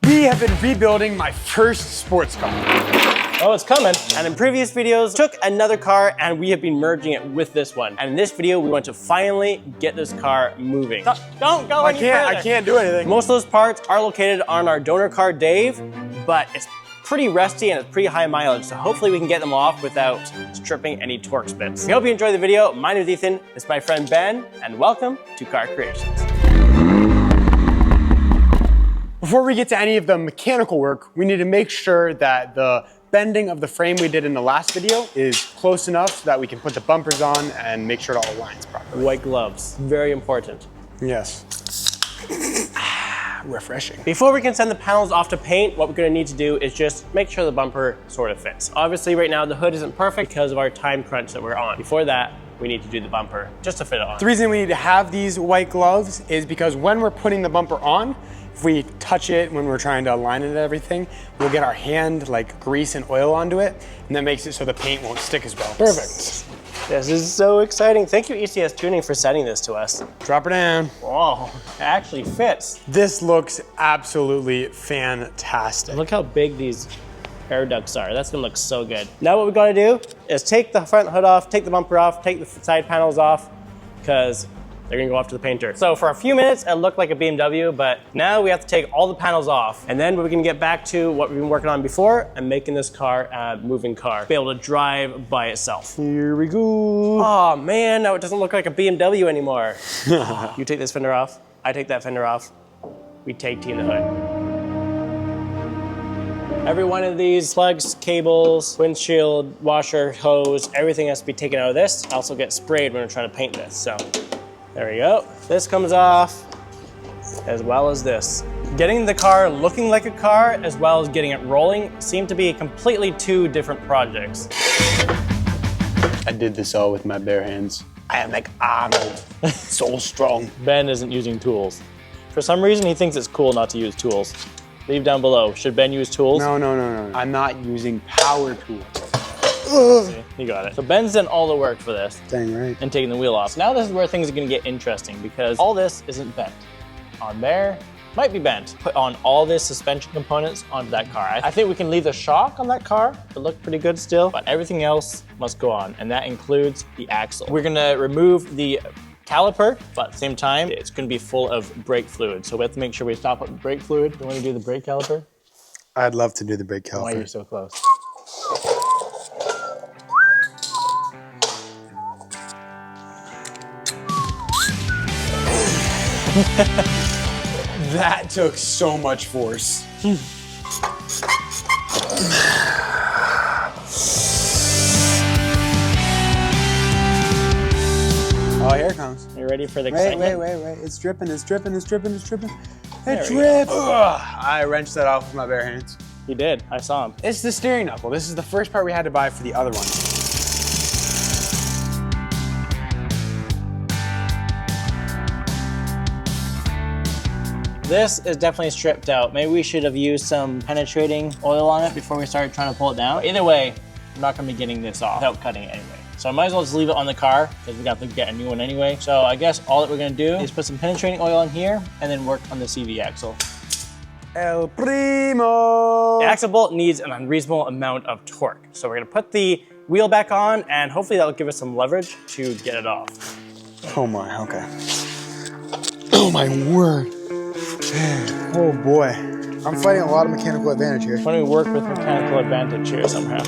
We have been rebuilding my first sports car. Oh, it's coming. And in previous videos, took another car and we have been merging it with this one. And in this video, we want to finally get this car moving. Don't go any further. I can't do anything. Most of those parts are located on our donor car, Dave, but it's pretty rusty and it's pretty high mileage. So hopefully we can get them off without stripping any torque bits. We hope you enjoy the video. My name is Ethan, this is my friend Ben, and welcome to Car Creations. Before we get to any of the mechanical work, we need to make sure that the bending of the frame we did in the last video is close enough so that we can put the bumpers on and make sure it all aligns properly. White gloves, very important. Yes. Refreshing. Before we can send the panels off to paint, what we're gonna need to do is just make sure the bumper sort of fits. Obviously right now the hood isn't perfect because of our time crunch that we're on. Before that, we need to do the bumper just to fit it on. The reason we need to have these white gloves is because when we're putting the bumper on, if we touch it when we're trying to align it and everything, we'll get our hand like grease and oil onto it, and that makes it so the paint won't stick as well. Perfect. This is so exciting. Thank you ECS Tuning for sending this to us. Drop her down. Whoa, it actually fits. This looks absolutely fantastic. Look how big these air ducts are. That's gonna look so good. Now what we gotta do is take the front hood off, take the bumper off, take the side panels off, because they're gonna go off to the painter. So for a few minutes, it looked like a BMW, but now we have to take all the panels off. And then we're gonna get back to what we've been working on before and making this car a moving car, be able to drive by itself. Here we go. Oh man, now it doesn't look like a BMW anymore. You take this fender off, I take that fender off, we tag team the hood. Every one of these plugs, cables, windshield, washer, hose, everything has to be taken out of this. Also get sprayed when we're trying to paint this, so. There we go. This comes off, as well as this. Getting the car looking like a car, as well as getting it rolling, seem to be completely two different projects. I did this all with my bare hands. I am like Arnold, so strong. Ben isn't using tools. For some reason, he thinks it's cool not to use tools. Leave down below. Should Ben use tools? No. I'm not using power tools. See, you got it. So Ben's done all the work for this. Dang right. And taking the wheel off. So now this is where things are gonna get interesting because all this isn't bent. On there, might be bent. Put on all this suspension components onto that car. I think we can leave the shock on that car. It looked pretty good still, but everything else must go on, and that includes the axle. We're gonna remove the caliper, but at the same time, it's gonna be full of brake fluid. So we have to make sure we stop with brake fluid. You wanna do the brake caliper? I'd love to do the brake caliper. Why are you so close? That took so much force. Oh, here it comes. You ready for the excitement? Wait. It's dripping. It There we dripped. I wrenched that off with my bare hands. He did, I saw him. It's the steering knuckle. This is the first part we had to buy for the other one. This is definitely stripped out. Maybe we should have used some penetrating oil on it before we started trying to pull it down. Either way, I'm not gonna be getting this off without cutting it anyway. So I might as well just leave it on the car because we got to get a new one anyway. So I guess all that we're gonna do is put some penetrating oil in here and then work on the CV axle. El Primo! The axle bolt needs an unreasonable amount of torque. So we're gonna put the wheel back on and hopefully that'll give us some leverage to get it off. Oh my, okay. Oh my word. Oh boy. I'm fighting a lot of mechanical advantage here. Why don't we work with mechanical advantage here somehow?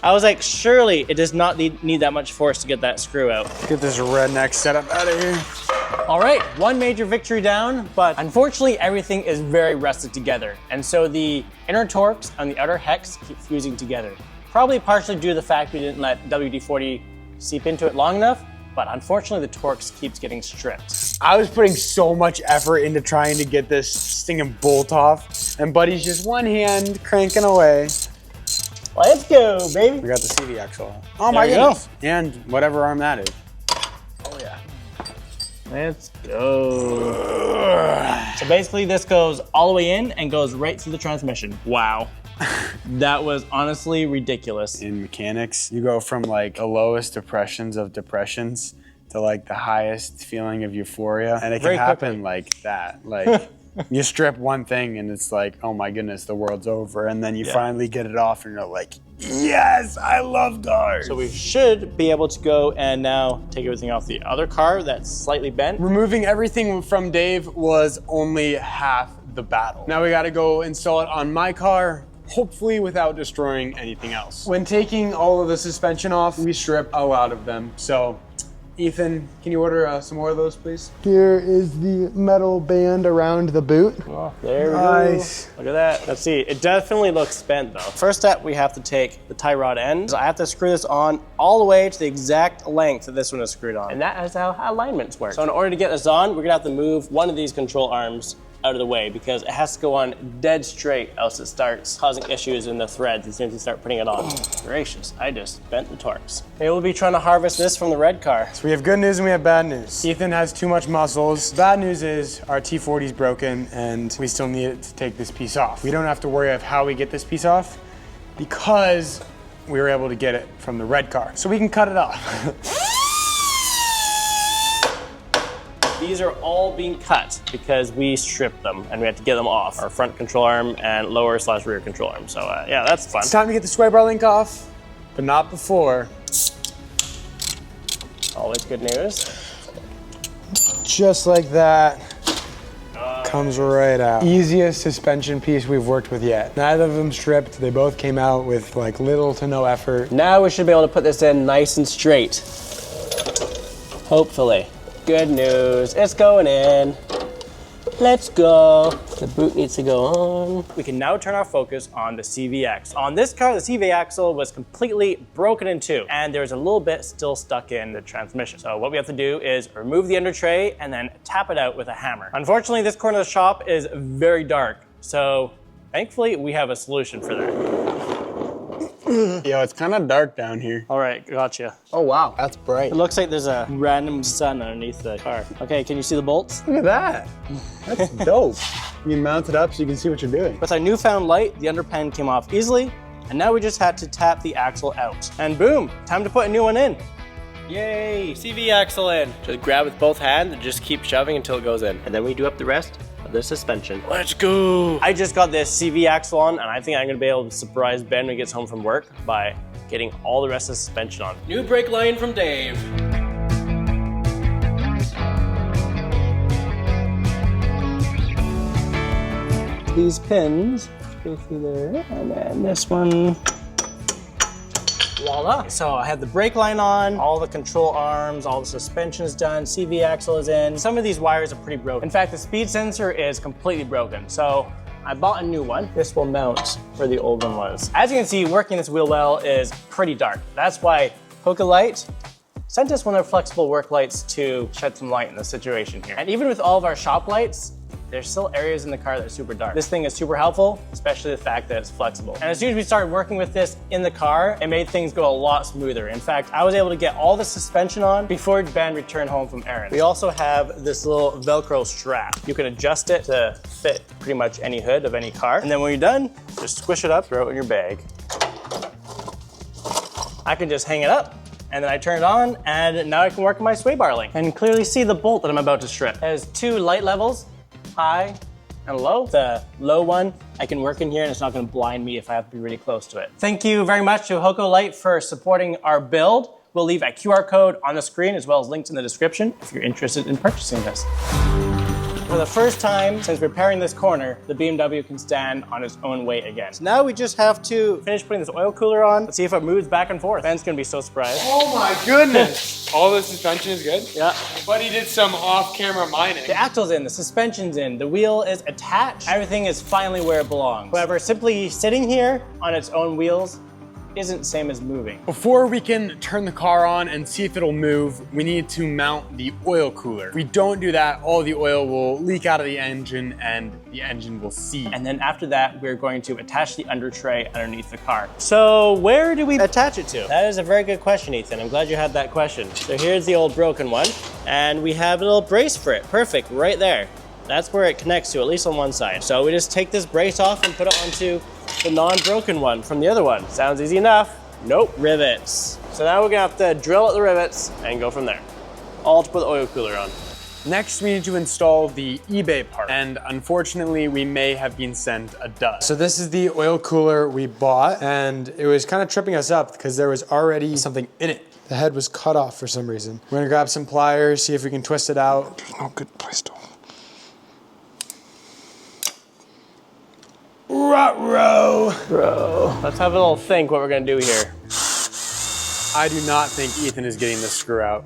I was like, surely it does not need that much force to get that screw out. Get this redneck setup out of here. All right, one major victory down, but unfortunately everything is very rusted together. And so the inner torques on the outer hex keep fusing together. Probably partially due to the fact we didn't let WD-40 seep into it long enough, but unfortunately the torques keeps getting stripped. I was putting so much effort into trying to get this stinging bolt off, and Buddy's just one hand cranking away. Let's go, baby. We got the CV axle. Oh my goodness. And whatever arm that is. Oh yeah. Let's go. So basically this goes all the way in and goes right through the transmission. Wow. That was honestly ridiculous. In mechanics, you go from like the lowest depressions of depressions to like the highest feeling of euphoria. And it can Very happen quickly. like that. Like you strip one thing and it's like, oh my goodness, the world's over. And then you finally get it off and you're like, yes, I love cars. So we should be able to go and now take everything off the other car that's slightly bent. Removing everything from Dave was only half the battle. Now we gotta go install it on my car, hopefully without destroying anything else. When taking all of the suspension off, we strip a lot of them. So Ethan, can you order some more of those, please? Here is the metal band around the boot. Oh, there we go. Look at that. Let's see. It definitely looks bent though. First step, we have to take the tie rod end. So I have to screw this on all the way to the exact length that this one is screwed on. And that is how alignments work. So in order to get this on, we're gonna have to move one of these control arms out of the way because it has to go on dead straight, else it starts causing issues in the threads as soon as you start putting it on. Gracious, I just bent the Torx. Maybe we'll be trying to harvest this from the red car. So we have good news and we have bad news. Ethan has too much muscles. Bad news is our T40 is broken and we still need it to take this piece off. We don't have to worry of how we get this piece off because we were able to get it from the red car. So we can cut it off. These are all being cut because we stripped them and we had to get them off. Our front control arm and lower/rear control arm. So yeah, that's fun. It's time to get the sway bar link off, but not before. Always good news. Just like that. Comes right out. Easiest suspension piece we've worked with yet. Neither of them stripped. They both came out with like little to no effort. Now we should be able to put this in nice and straight. Hopefully. Good news, it's going in. Let's go. The boot needs to go on. We can now turn our focus on the CV axle. On this car, the CV axle was completely broken in two, and there's a little bit still stuck in the transmission. So what we have to do is remove the under tray and then tap it out with a hammer. Unfortunately, this corner of the shop is very dark, so thankfully we have a solution for that. Yo, it's kind of dark down here. All right, gotcha. Oh wow, that's bright. It looks like there's a random sun underneath the car. Okay, can you see the bolts? Look at that. That's dope. You can mount it up so you can see what you're doing. With our newfound light, the underpan came off easily, and now we just had to tap the axle out. And boom, time to put a new one in. Yay, CV axle in. Just grab with both hands and just keep shoving until it goes in. And then we do up the rest of the suspension. Let's go. I just got this CV axle on, and I think I'm gonna be able to surprise Ben when he gets home from work by getting all the rest of the suspension on. New brake line from Dave. These pins go through there, and then this one. Voila. So I have the brake line on, all the control arms, all the suspension is done, CV axle is in. Some of these wires are pretty broken. In fact, the speed sensor is completely broken. So I bought a new one. This will mount where the old one was. As you can see, working this wheel well is pretty dark. That's why HOKOLITE sent us one of their flexible work lights to shed some light in the situation here. And even with all of our shop lights, there's still areas in the car that are super dark. This thing is super helpful, especially the fact that it's flexible. And as soon as we started working with this in the car, it made things go a lot smoother. In fact, I was able to get all the suspension on before Ben returned home from errands. We also have this little Velcro strap. You can adjust it to fit pretty much any hood of any car. And then when you're done, just squish it up, throw it in your bag. I can just hang it up, and then I turn it on, and now I can work on my sway bar link and clearly see the bolt that I'm about to strip. It has two light levels, high and low. The low one I can work in here and it's not gonna blind me if I have to be really close to it. Thank you very much to HOKOLITE for supporting our build. We'll leave a QR code on the screen as well as links in the description if you're interested in purchasing this. For the first time since repairing this corner, the BMW can stand on its own weight again. So now we just have to finish putting this oil cooler on. Let's see if it moves back and forth. Ben's gonna be so surprised. Oh my goodness. All the suspension is good? Yeah. But he did some off-camera mining. The axle's in, the suspension's in, the wheel is attached. Everything is finally where it belongs. However, simply sitting here on its own wheels isn't the same as moving. Before we can turn the car on and see if it'll move, we need to mount the oil cooler. If we don't do that, all the oil will leak out of the engine and the engine will seethe. And then after that, we're going to attach the under tray underneath the car. So where do we attach it to? That is a very good question, Ethan. I'm glad you had that question. So here's the old broken one, and we have a little brace for it. Perfect, right there. That's where it connects to, at least on one side. So we just take this brace off and put it onto the non-broken one from the other one. Sounds easy enough. Nope, rivets. So now we're gonna have to drill out the rivets and go from there. All to put the oil cooler on. Next, we need to install the eBay part. And unfortunately, we may have been sent a dud. So this is the oil cooler we bought, and it was kind of tripping us up because there was already something in it. The head was cut off for some reason. We're gonna grab some pliers, see if we can twist it out. There's no good place to. Ruh-roh. Bro, let's have a little think what we're gonna do here. I do not think Ethan is getting this screw out.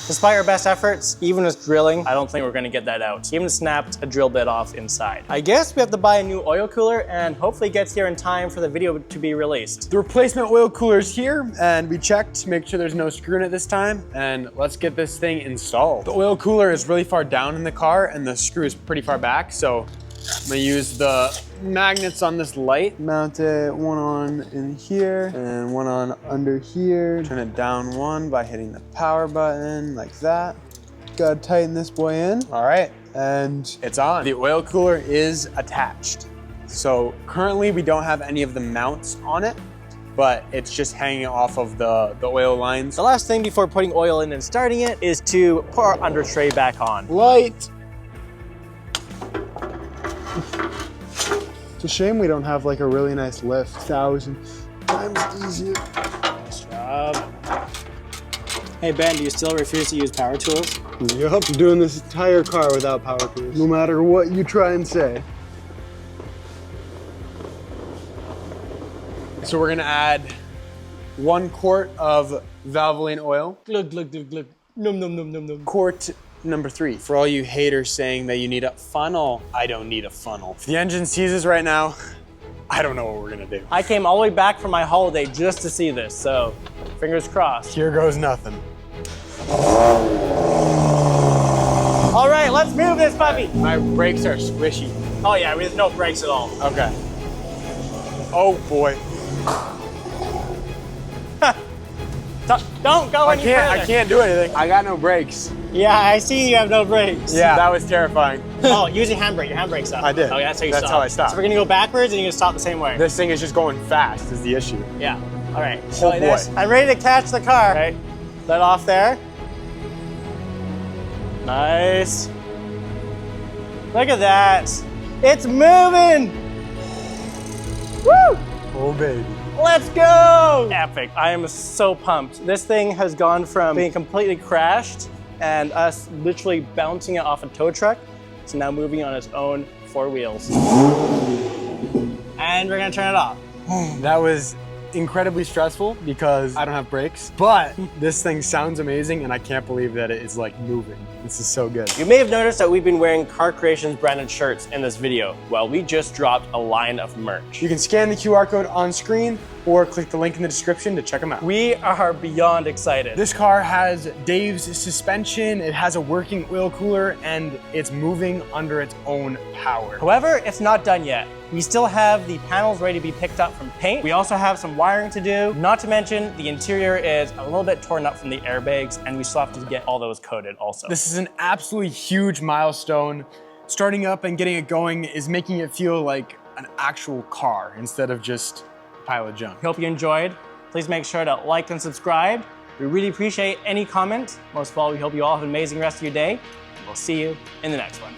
Despite our best efforts, even with drilling, I don't think we're gonna get that out. He even snapped a drill bit off inside. I guess we have to buy a new oil cooler and hopefully it gets here in time for the video to be released. The replacement oil cooler is here, and we checked to make sure there's no screw in it this time, and let's get this thing installed. The oil cooler is really far down in the car and the screw is pretty far back, so I'm gonna use the magnets on this light. Mount it one on in here and one on under here. Turn it down one by hitting the power button like that. Gotta tighten this boy in. All right, and it's on. The oil cooler is attached. So currently we don't have any of the mounts on it, but it's just hanging off of the oil lines. The last thing before putting oil in and starting it is to put our under tray back on. Light. It's a shame we don't have like a really nice lift. 1,000 times easier. Nice job. Hey Ben, do you still refuse to use power tools? Yep, I'm doing this entire car without power tools. No matter what you try and say. So we're gonna add 1 quart of Valvoline oil. Glug, glug, glug, glug. Num, num, num, num, num. Quart number 3. For all you haters saying that you need a funnel, I don't need a funnel. If the engine seizes right now, I don't know what we're gonna do. I came all the way back from my holiday just to see this, so fingers crossed. Here goes nothing. All right, let's move this puppy. My brakes are squishy. Oh yeah, there's no brakes at all. Okay. Oh boy. Don't go any further. I can't do anything. I got no brakes. Yeah, I see you have no brakes. Yeah, that was terrifying. Oh, use your handbrake. Your handbrake's up. I did. Okay, that's how you That's stop. how I stopped. So we're gonna go backwards and you're gonna stop the same way. This thing is just going fast is the issue. Yeah. All right. Oh like boy. this. I'm ready to catch the car. Okay. Let off there. Nice. Look at that. It's moving. Woo! Oh baby. Let's go! Epic. I am so pumped. This thing has gone from being completely crashed and us literally bouncing it off a tow truck to now moving on its own 4 wheels. And we're gonna turn it off. That was incredibly stressful because I don't have brakes, but this thing sounds amazing and I can't believe that it is like moving. This is so good. You may have noticed that we've been wearing Car Creations branded shirts in this video. Well, we just dropped a line of merch. You can scan the QR code on screen or click the link in the description to check them out. We are beyond excited. This car has Dave's suspension, it has a working oil cooler, and it's moving under its own power. However, it's not done yet. We still have the panels ready to be picked up from paint. We also have some wiring to do. Not to mention, the interior is a little bit torn up from the airbags, and we still have to get all those coated also. This is an absolutely huge milestone. Starting up and getting it going is making it feel like an actual car instead of just a pile of junk. Hope you enjoyed. Please make sure to like and subscribe. We really appreciate any comments. Most of all, we hope you all have an amazing rest of your day. We'll see you in the next one.